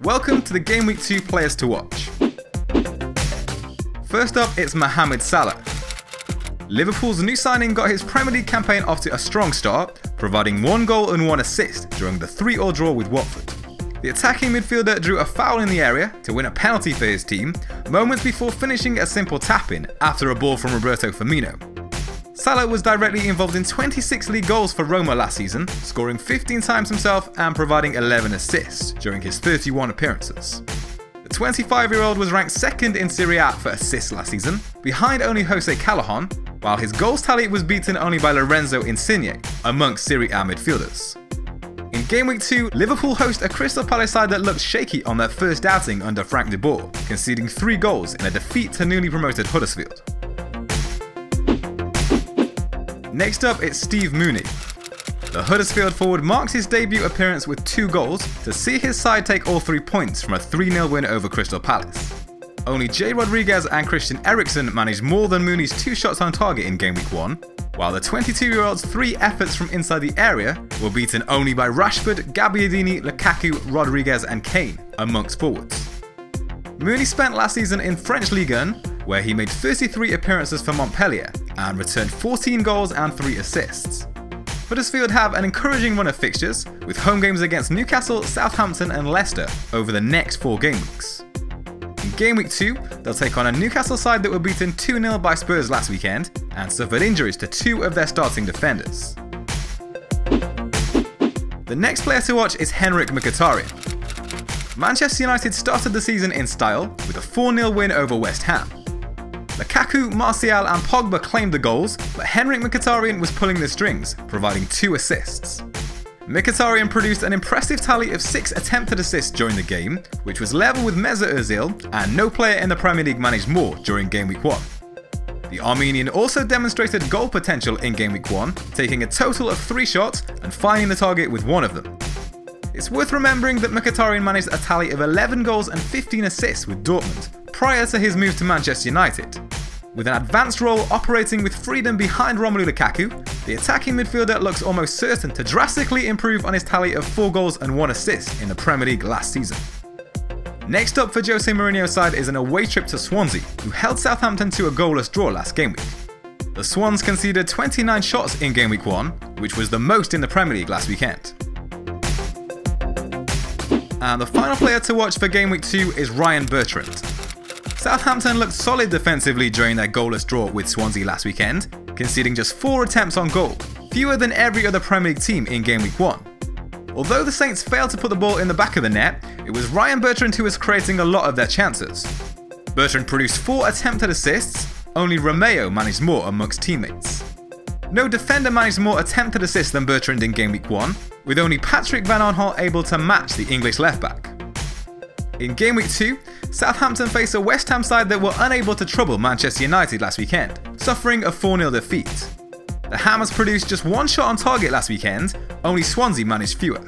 Welcome to the Game Week 2 players to watch. First up, it's Mohamed Salah. Liverpool's new signing got his Premier League campaign off to a strong start, providing 1 goal and 1 assist during the 3-3 draw with Watford. The attacking midfielder drew a foul in the area to win a penalty for his team, moments before finishing a simple tap-in after a ball from Roberto Firmino. Salah was directly involved in 26 league goals for Roma last season, scoring 15 times himself and providing 11 assists during his 31 appearances. The 25-year-old was ranked second in Serie A for assists last season, behind only Jose Callahan, while his goals tally was beaten only by Lorenzo Insigne, amongst Serie A midfielders. In Game Week 2, Liverpool host a Crystal Palace side that looked shaky on their first outing under Frank de Boer, conceding 3 goals in a defeat to newly promoted Huddersfield. Next up, it's Steve Mooney. The Huddersfield forward marks his debut appearance with 2 goals to see his side take all 3 points from a 3-0 win over Crystal Palace. Only Jay Rodriguez and Christian Eriksen managed more than Mooney's 2 shots on target in Game Week 1, while the 22-year-old's 3 efforts from inside the area were beaten only by Rashford, Gabbiadini, Lukaku, Rodriguez and Kane, amongst forwards. Mooney spent last season in French Ligue 1, where he made 33 appearances for Montpellier and returned 14 goals and 3 assists. Huddersfield have an encouraging run of fixtures, with home games against Newcastle, Southampton and Leicester over the next 4 game weeks. In Game Week 2, they'll take on a Newcastle side that were beaten 2-0 by Spurs last weekend and suffered injuries to 2 of their starting defenders. The next player to watch is Henrik Mkhitaryan. Manchester United started the season in style with a 4-0 win over West Ham. Lukaku, Martial and Pogba claimed the goals, but Henrik Mkhitaryan was pulling the strings, providing 2 assists. Mkhitaryan produced an impressive tally of 6 attempted assists during the game, which was level with Mesut Ozil, and no player in the Premier League managed more during Game Week 1. The Armenian also demonstrated goal potential in Game Week 1, taking a total of 3 shots and finding the target with 1 of them. It's worth remembering that Mkhitaryan managed a tally of 11 goals and 15 assists with Dortmund prior to his move to Manchester United. With an advanced role operating with freedom behind Romelu Lukaku, the attacking midfielder looks almost certain to drastically improve on his tally of 4 goals and 1 assist in the Premier League last season. Next up for Jose Mourinho's side is an away trip to Swansea, who held Southampton to a goalless draw last game week. The Swans conceded 29 shots in Game Week 1, which was the most in the Premier League last weekend. And the final player to watch for Game Week 2 is Ryan Bertrand. Southampton looked solid defensively during their goalless draw with Swansea last weekend, conceding just 4 attempts on goal, fewer than every other Premier League team in Game Week 1. Although the Saints failed to put the ball in the back of the net, it was Ryan Bertrand who was creating a lot of their chances. Bertrand produced 4 attempted assists, only Romeo managed more amongst teammates. No defender managed more attempted assists than Bertrand in Game Week 1, with only Patrick Van Aanholt able to match the English left-back. In Game Week 2, Southampton faced a West Ham side that were unable to trouble Manchester United last weekend, suffering a 4-0 defeat. The Hammers produced just 1 shot on target last weekend, only Swansea managed fewer.